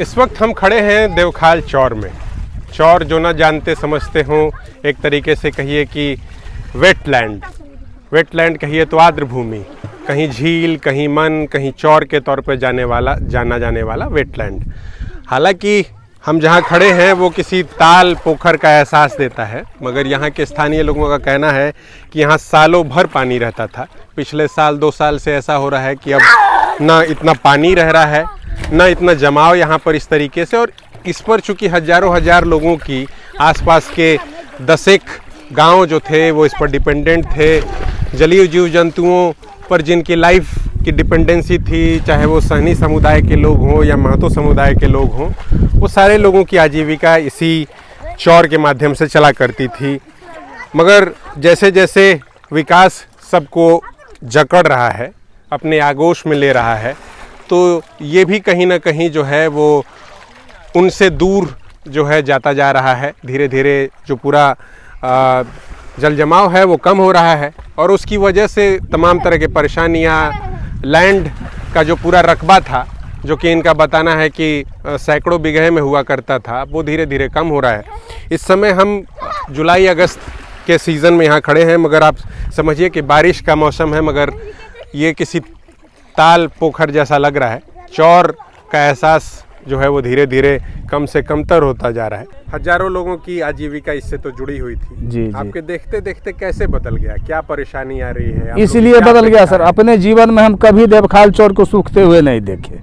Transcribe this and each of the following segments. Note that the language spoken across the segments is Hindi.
इस वक्त हम खड़े हैं देवखाल चौर में। चौर जो ना जानते समझते हों, एक तरीके से कहिए कि वेटलैंड कहिए तो आर्द्र भूमि, कहीं झील, कहीं मन, कहीं चौर के तौर पर जाना जाने वाला वेटलैंड। हालांकि हम जहाँ खड़े हैं वो किसी ताल पोखर का एहसास देता है, मगर यहाँ के स्थानीय लोगों का कहना है कि यहाँ सालों भर पानी रहता था। पिछले साल 2 साल से ऐसा हो रहा है कि अब ना इतना पानी रह रहा है, ना इतना जमाव यहाँ पर इस तरीके से। और इस पर चूँकि हज़ारों लोगों की आसपास के 10 एक गाँव जो थे वो इस पर डिपेंडेंट थे। जलीय जीव जंतुओं पर जिनकी लाइफ की डिपेंडेंसी थी, चाहे वो सहनी समुदाय के लोग हों या महतो समुदाय के लोग हों, वो सारे लोगों की आजीविका इसी चौर के माध्यम से चला करती थी। मगर जैसे जैसे विकास सबको जकड़ रहा है, अपने आगोश में ले रहा है, तो ये भी कहीं ना कहीं जो है वो उनसे दूर जो है जाता जा रहा है। धीरे धीरे जो पूरा जल जमाव है वो कम हो रहा है और उसकी वजह से तमाम तरह के परेशानियाँ, लैंड का जो पूरा रकबा था, जो कि इनका बताना है कि सैकड़ों बीघे में हुआ करता था, वो धीरे धीरे कम हो रहा है। इस समय हम जुलाई अगस्त के सीज़न में यहाँ खड़े हैं, मगर आप समझिए कि बारिश का मौसम है, मगर ये किसी ताल पोखर जैसा लग रहा है। चौर का एहसास जो है वो धीरे धीरे कम से कमतर होता जा रहा है। हजारों लोगों की आजीविका इससे तो जुड़ी हुई थी। जी। आपके देखते देखते कैसे बदल गया? क्या परेशानी आ रही है? इसलिए बदल गया सर, अपने जीवन में हम कभी देवखाल चौर को सूखते हुए नहीं देखे।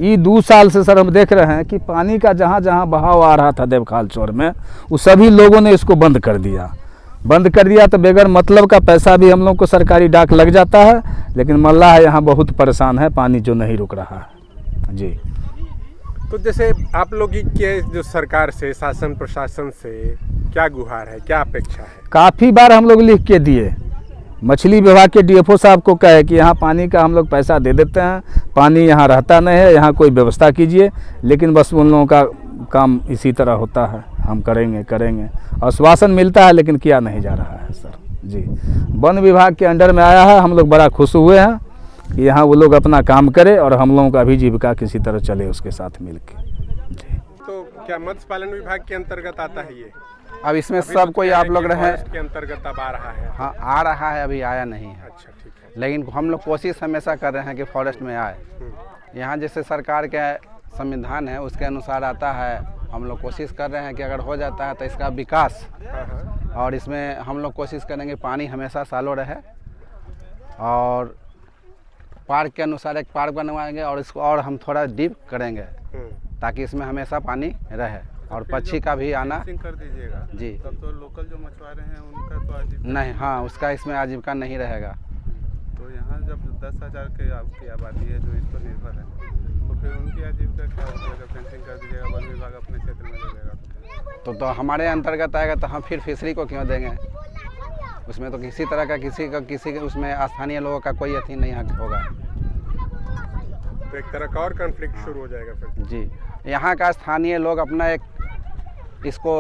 ये 2 साल से सर हम देख रहे हैं कि पानी का जहाँ जहाँ बहाव आ रहा था देवखाल चौर में, वो सभी लोगों ने इसको बंद कर दिया। तो बगैर मतलब का पैसा भी हम लोग को सरकारी डाक लग जाता है, लेकिन मल्लाह यहाँ बहुत परेशान है, पानी जो नहीं रुक रहा है। जी। तो जैसे आप लोग के जो सरकार से, शासन प्रशासन से क्या गुहार है, क्या अपेक्षा है? काफ़ी बार हम लोग लिख के दिए, मछली विभाग के डीएफओ साहब को कहे कि यहाँ पानी का हम लोग पैसा दे देते हैं, पानी यहाँ रहता नहीं है, यहाँ कोई व्यवस्था कीजिए। लेकिन बस उन लोगों का काम इसी तरह होता है, हम करेंगे आश्वासन मिलता है लेकिन किया नहीं जा रहा है सर। जी। वन विभाग के अंडर में आया है, हम लोग बड़ा खुश हुए हैं कि यहाँ वो लोग अपना काम करे और हम लोगों का भी जीविका किसी तरह चले उसके साथ मिलके। जी। तो क्या मत्स्य पालन विभाग के अंतर्गत आता है ये? अब इसमें सब कोई आप लोग रहे के अंतर्गत अब आ रहा है? हाँ, आ रहा है, अभी आया नहीं है। अच्छा, ठीक है। लेकिन हम लोग कोशिश हमेशा कर रहे हैं कि फॉरेस्ट में आए। यहाँ जैसे सरकार के संविधान है उसके अनुसार आता है। हम लोग कोशिश कर रहे हैं कि अगर हो जाता है तो इसका विकास, और इसमें हम लोग कोशिश करेंगे पानी हमेशा सालों रहे, और पार्क के अनुसार एक पार्क बनवाएंगे और इसको और हम थोड़ा डीप करेंगे ताकि इसमें हमेशा पानी रहे और पक्षी का भी आना कर दीजिएगा। जी। तब तो लोकल जो मछुआरे हैं उनका तो आजीविका नहीं, हाँ, उसका इसमें आजीविका नहीं रहेगा। तो यहाँ जब 10,000 की आपकी आबादी है जो इस पर निर्भर है, तो फिर उनकी आजीविका क्या होगी? अगर फेंसिंग कर दीजिएगा, वन विभाग अपने क्षेत्र में दे देगा तो हमारे अंतर्गत आएगा तो हम फिर फिशरी को क्यों देंगे? उसमें तो किसी तरह का किसी के उसमें स्थानीय लोगों का कोई अथी नहीं होगा। तो एक तरह का और कॉन्फ्लिक्ट शुरू हो जाएगा फिर। जी। यहाँ का स्थानीय लोग अपना एक, इसको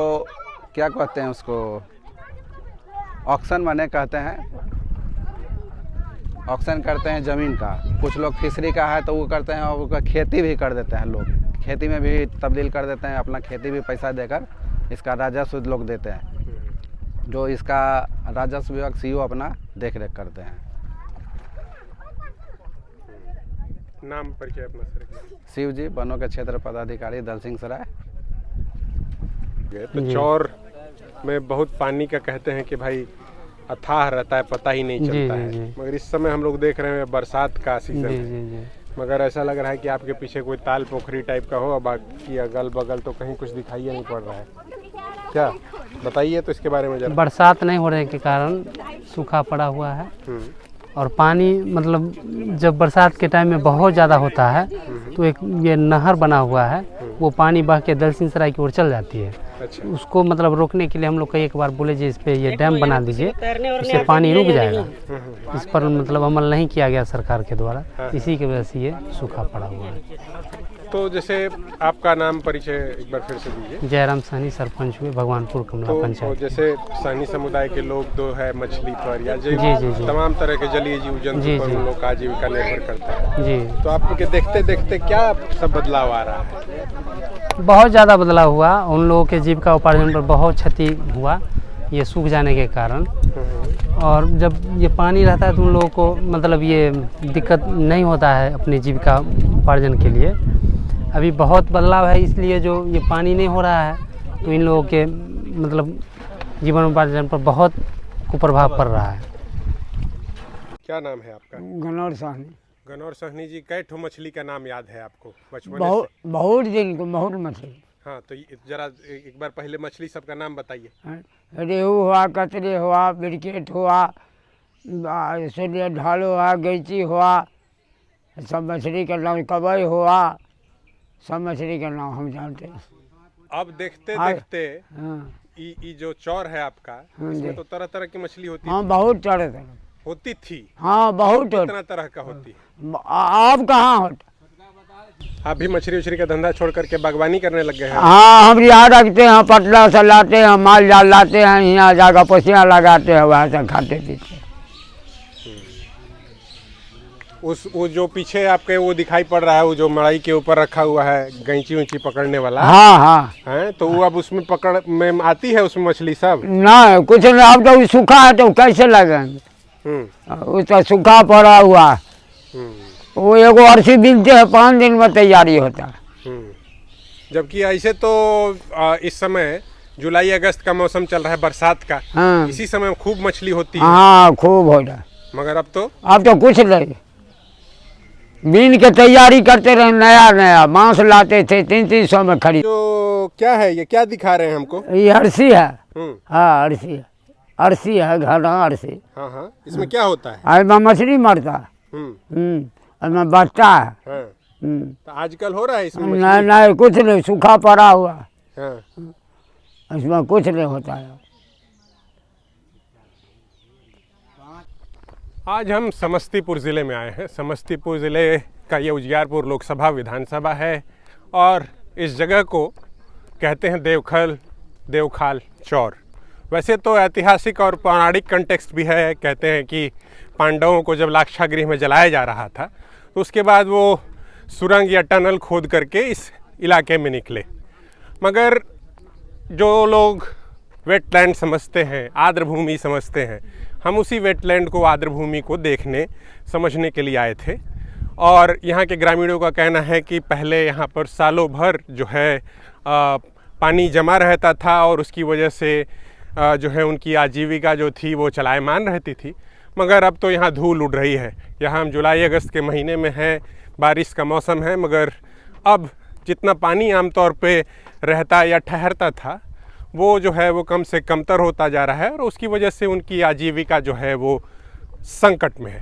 क्या कहते हैं, उसको ऑक्शन माने कहते हैं, ऑक्शन करते हैं ज़मीन का। कुछ लोग फिशरी का है तो वो करते हैं और उसका खेती भी कर देते हैं। लोग खेती में भी तब्दील कर देते हैं, अपना खेती भी पैसा देकर इसका राजस्व लोग देते हैं, जो इसका राजस्व विभाग सीईओ अपना देख रेख करते हैं। नाम परिचय अपना सर? शिव जी, वनों के क्षेत्र पदाधिकारी, दलसिंह सराय। तो चौर में बहुत पानी का कहते हैं कि भाई अथाह रहता है, पता ही नहीं चलता है। मगर इस समय हम लोग देख रहे हैं बरसात का सीजन है, मगर ऐसा लग रहा है कि आपके पीछे कोई ताल पोखरी टाइप का हो, और बाकी अगल बगल तो कहीं कुछ दिखाई नहीं पड़ रहा है। क्या बताइए तो इसके बारे में जरा। बरसात नहीं होने के कारण सूखा पड़ा हुआ है, और पानी मतलब जब बरसात के टाइम में बहुत ज़्यादा होता है तो एक ये नहर बना हुआ है, वो पानी बह के दलसिंह सराय की ओर चल जाती है। अच्छा। उसको मतलब रोकने के लिए हम लोग कई एक बार बोले जी इस पे ये डैम बना दीजिए, इससे पानी रुक जाएगा। इस पर मतलब अमल नहीं किया गया सरकार के द्वारा, इसी की वजह से ये सूखा पड़ा हुआ है। तो जैसे आपका नाम परिचय एक बार फिर से दीजिए। जयराम सहनी, सरपंच हुए भगवानपुर कमला तो पंचायत। जैसे सहनी समुदाय के लोग तो है मछली पर या जी, जी। तमाम तरह के जलीय जीव जंतु जी, पर जी। उन लोग का आजीविका निर्भर करता है। जी, तो आपके देखते देखते क्या सब बदलाव आ रहा है? बहुत ज़्यादा बदलाव हुआ। उन लोगों के जीविका उपार्जन पर बहुत क्षति हुआ ये सूख जाने के कारण। और जब ये पानी रहता है तो उन लोगों को मतलब ये दिक्कत नहीं होता है अपनी जीविका उपार्जन के लिए। अभी बहुत बदलाव है, इसलिए जो ये पानी नहीं हो रहा है तो इन लोगों के मतलब जीवन उपार्जन पर बहुत कुप्रभाव पड़ रहा है। क्या नाम है आपका? गनौर साहनी। गनौर सहनी जी, कै ठो मछली का नाम याद है आपको बचपन बहुत से? बहुत दिन को बहुत मछली। हाँ, तो जरा एक बार पहले मछली सबका नाम बताइए। रेहू हुआ, कतरे हुआ, ब्रिकेट हुआ, सूर्य ढाल हुआ, गैची हुआ, सब मछली का नाम, कबई हुआ, सब मछली का नाम हम जानते हैं। अब देखते हाँ। देखते हाँ ये जो चौर है आपका, हाँ इसमें जी। तो तरह तरह की मछली होती हाँ बहुत चढ़े थे। होती थी। हाँ बहुत कितना तरह का होती है? आप कहाँ होता? आप भी मछली उछली का धंधा छोड़ करके बागवानी करने लग गए हैं? हाँ हम यहाँ रखते हैं, पटला से लाते हैं, माल जाल लाते हैं, यहाँ जाकर पोसियाँ लगाते हैं, वहाँ से खाते पीते। वो जो पीछे आपके वो दिखाई पड़ रहा है, वो जो मड़ाई के ऊपर रखा हुआ है गैंची उंची पकड़ने वाला हाँ हाँ है, तो वो अब उसमें पकड़ में आती है उसमें मछली सब? ना कुछ नहीं, अब तो सूखा है तो कैसे लगेंगे? वो तो सूखा पड़ा हुआ है। वो एगो अर्सी बिनते हैं, 5 दिन में तैयारी होता है। जबकि ऐसे तो इस समय जुलाई अगस्त का मौसम चल रहा है, बरसात का। हाँ इसी समय खूब मछली होती है, हाँ खूब हो रहा है। मगर अब तो कुछ नहीं, बीन के तैयारी करते रहे, नया नया बांस लाते थे 300-300 में खरीद। जो क्या है ये, क्या दिखा रहे हैं हमको? ये अर्सी है। हम्म, हाँ अर्सी है, अर्सी है, घना अर्सी। हाँ हाँ, इसमें क्या होता है? इसमें मछली मरता है। इसमें बचता है। हाँ, तो आजकल हो रहा है इसमें मछली? नहीं नहीं कुछ नहीं, सूखा पड़ा हुआ है। हाँ। इसमें कुछ नहीं होता है। आज हम समस्तीपुर ज़िले में आए हैं। समस्तीपुर ज़िले का ये उजियारपुर लोकसभा विधानसभा है और इस जगह को कहते हैं देवखाल चौर। वैसे तो ऐतिहासिक और पौराणिक कंटेक्स्ट भी है। कहते हैं कि पांडवों को जब लाक्षागृह में जलाया जा रहा था तो उसके बाद वो सुरंग या टनल खोद करके इस इलाके में निकले। मगर जो लोग वेटलैंड समझते हैं, आर्द्र भूमि समझते हैं, हम उसी वेटलैंड को, आर्द्र भूमि को देखने समझने के लिए आए थे। और यहाँ के ग्रामीणों का कहना है कि पहले यहाँ पर सालों भर जो है पानी जमा रहता था और उसकी वजह से जो है उनकी आजीविका जो थी वो चलायमान रहती थी। मगर अब तो यहाँ धूल उड़ रही है। यहाँ हम जुलाई अगस्त के महीने में हैं, बारिश का मौसम है, मगर अब जितना पानी आमतौर पे रहता या ठहरता था वो जो है वो कम से कमतर होता जा रहा है और उसकी वजह से उनकी आजीविका जो है वो संकट में है।